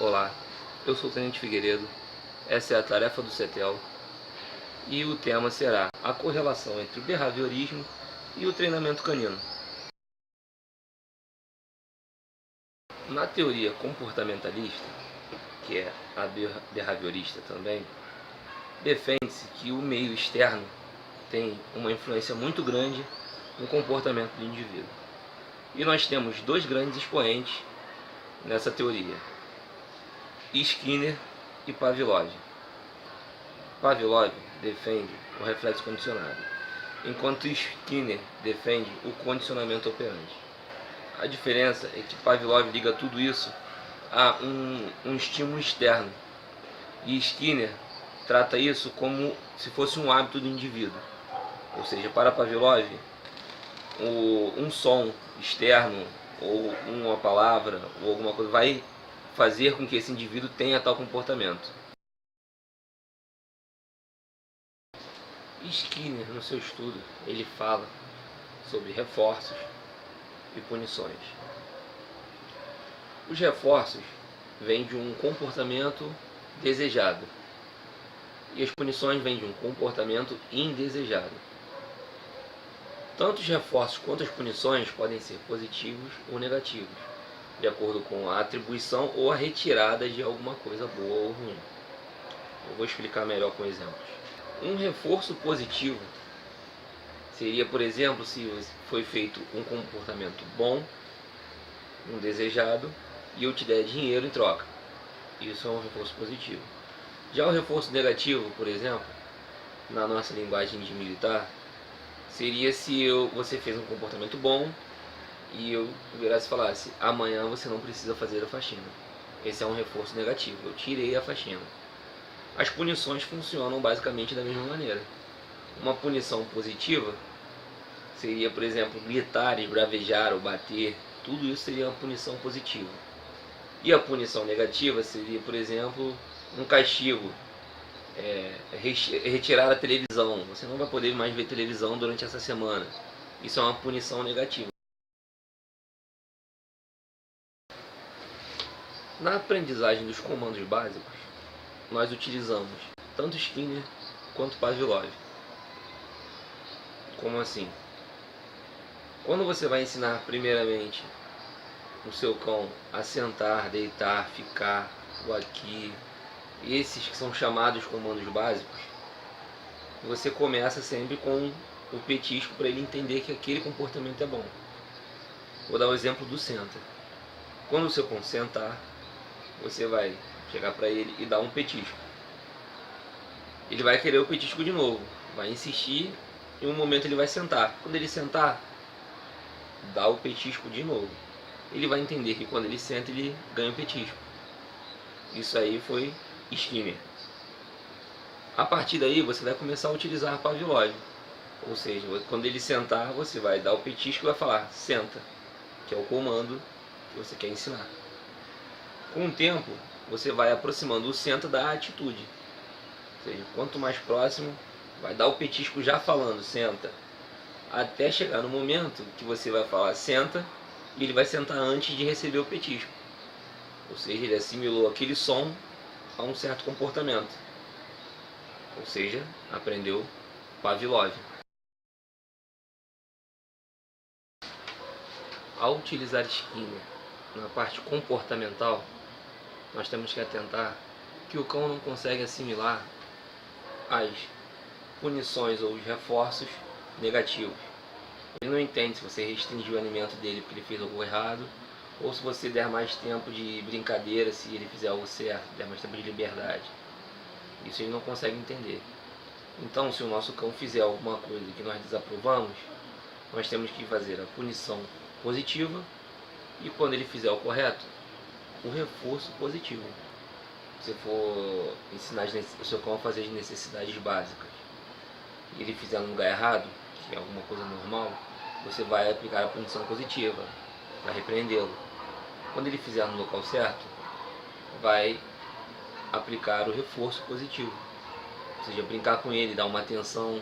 Olá, eu sou o Tenente Figueiredo, essa é a tarefa do CETEL e o tema será a correlação entre o behaviorismo e o treinamento canino. Na teoria comportamentalista, que é a behaviorista também, defende-se que o meio externo tem uma influência muito grande no comportamento do indivíduo. E nós temos dois grandes expoentes nessa teoria, Skinner e Pavlov. Pavlov defende o reflexo condicionado, enquanto Skinner defende o condicionamento operante. A diferença é que Pavlov liga tudo isso a um estímulo externo, e Skinner trata isso como se fosse um hábito do indivíduo. Ou seja, para Pavlov, um som externo, ou uma palavra, ou alguma coisa, vai fazer com que esse indivíduo tenha tal comportamento. Skinner, no seu estudo, ele fala sobre reforços e punições. Os reforços vêm de um comportamento desejado e as punições vêm de um comportamento indesejado. Tanto os reforços quanto as punições podem ser positivos ou negativos, de acordo com a atribuição ou a retirada de alguma coisa boa ou ruim. Eu vou explicar melhor com exemplos. Um reforço positivo seria, por exemplo, se foi feito um comportamento bom, um desejado, e eu te der dinheiro em troca. Isso é um reforço positivo. Já o reforço negativo, por exemplo, na nossa linguagem de militar, seria se você fez um comportamento bom e eu virasse e falasse: amanhã você não precisa fazer a faxina. Esse é um reforço negativo, eu tirei a faxina. As punições funcionam basicamente da mesma maneira. Uma punição positiva seria, por exemplo, gritar, esbravejar ou bater. Tudo isso seria uma punição positiva. E a punição negativa seria, por exemplo, um castigo, retirar a televisão. Você não vai poder mais ver televisão durante essa semana. Isso é uma punição negativa. Na aprendizagem dos comandos básicos, nós utilizamos tanto Skinner quanto Pavlov. Como assim? Quando você vai ensinar primeiramente o seu cão a sentar, deitar, ficar, o aqui, esses que são chamados comandos básicos, você começa sempre com o petisco para ele entender que aquele comportamento é bom. Vou dar o exemplo do senta. Quando o seu cão sentar, você vai chegar para ele e dar um petisco. Ele vai querer o petisco de novo, vai insistir, e um momento ele vai sentar. Quando ele sentar, dá o petisco de novo. Ele vai entender que quando ele senta, ele ganha o petisco. Isso aí foi Skinner. A partir daí, você vai começar a utilizar Pavlov. Ou seja, quando ele sentar, você vai dar o petisco e vai falar: senta, que é o comando que você quer ensinar. Com o tempo, você vai aproximando o senta da atitude. Ou seja, quanto mais próximo, vai dar o petisco já falando senta, até chegar no momento que você vai falar senta, e ele vai sentar antes de receber o petisco. Ou seja, ele assimilou aquele som a um certo comportamento. Ou seja, aprendeu Pavlov. Ao utilizar Skinner na parte comportamental, nós temos que atentar que o cão não consegue assimilar as punições ou os reforços negativos. Ele não entende se você restringiu o alimento dele porque ele fez algo errado, ou se você der mais tempo de brincadeira se ele fizer algo certo, der mais tempo de liberdade. Isso ele não consegue entender. Então, se o nosso cão fizer alguma coisa que nós desaprovamos, nós temos que fazer a punição positiva, e quando ele fizer o correto, o reforço positivo. Se for ensinar o seu cão a fazer as necessidades básicas e ele fizer no lugar errado, que é alguma coisa normal, você vai aplicar a punição positiva, vai repreendê-lo. Quando ele fizer no local certo, vai aplicar o reforço positivo. Ou seja, brincar com ele, dar uma atenção,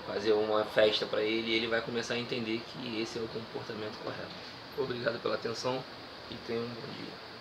fazer uma festa para ele, e ele vai começar a entender que esse é o comportamento correto. Obrigado pela atenção e tenha um bom dia.